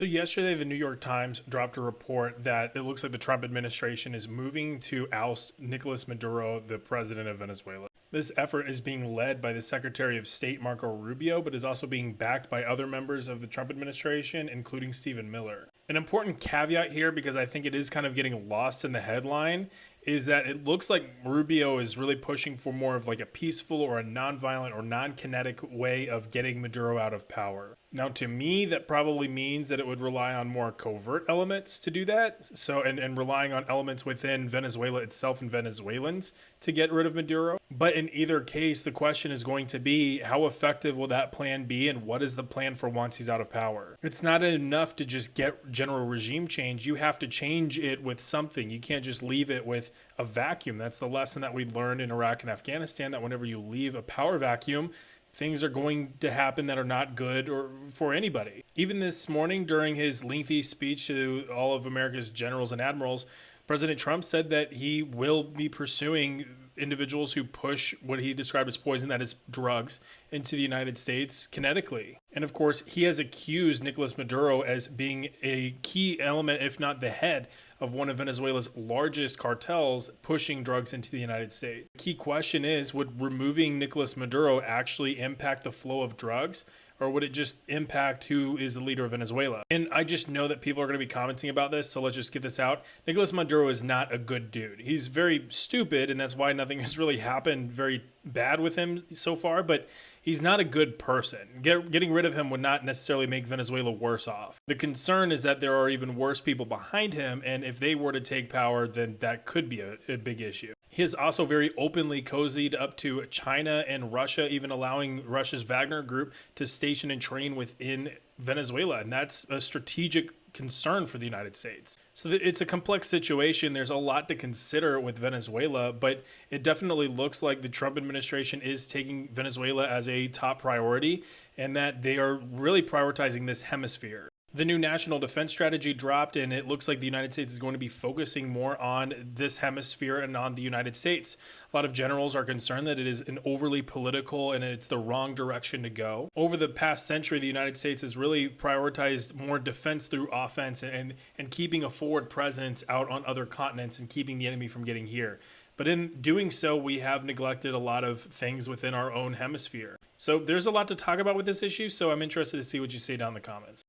So yesterday, the New York Times dropped a report that it looks like the Trump administration is moving to oust Nicolas Maduro, the president of Venezuela. This effort is being led by the Secretary of State, Marco Rubio, but is also being backed by other members of the Trump administration, including Stephen Miller. An important caveat here, because I think it is kind of getting lost in the headline, is that it looks like Rubio is really pushing for more of like a peaceful or a nonviolent or non-kinetic way of getting Maduro out of power. Now, to me, that probably means that it would rely on more covert elements to do that. So, and relying on elements within Venezuela itself and Venezuelans to get rid of Maduro. But in either case, the question is going to be, how effective will that plan be, and what is the plan for once he's out of power? It's not enough to just get general regime change. You have to change it with something. You can't just leave it with a vacuum. That's the lesson that we learned in Iraq and Afghanistan, that whenever you leave a power vacuum, things are going to happen that are not good or for anybody. Even this morning, during his lengthy speech to all of America's generals and admirals, President Trump said that he will be pursuing individuals who push what he described as poison, that is drugs, into the United States kinetically. And of course, he has accused Nicolas Maduro as being a key element, if not the head, of one of Venezuela's largest cartels pushing drugs into the United States. The key question is, would removing Nicolas Maduro actually impact the flow of drugs? Or would it just impact who is the leader of Venezuela? And I just know that people are going to be commenting about this, so let's just get this out. Nicolas Maduro is not a good dude. He's very stupid, and that's why nothing has really happened very bad with him so far, but he's not a good person. Getting rid of him would not necessarily make Venezuela worse off. The concern is that there are even worse people behind him, and if they were to take power, then that could be a big issue. He has also very openly cozied up to China and Russia, even allowing Russia's Wagner group to station and train within Venezuela, and that's a strategic concern for the United States. So it's a complex situation. There's a lot to consider with Venezuela, but it definitely looks like the Trump administration is taking Venezuela as a top priority, and that they are really prioritizing this hemisphere. The new national defense strategy dropped, and it looks like the United States is going to be focusing more on this hemisphere and on the United States. A lot of generals are concerned that it is an overly political and it's the wrong direction to go. Over the past century, the United States has really prioritized more defense through offense and keeping a forward presence out on other continents and keeping the enemy from getting here. But in doing so, we have neglected a lot of things within our own hemisphere. So there's a lot to talk about with this issue, so I'm interested to see what you say down in the comments.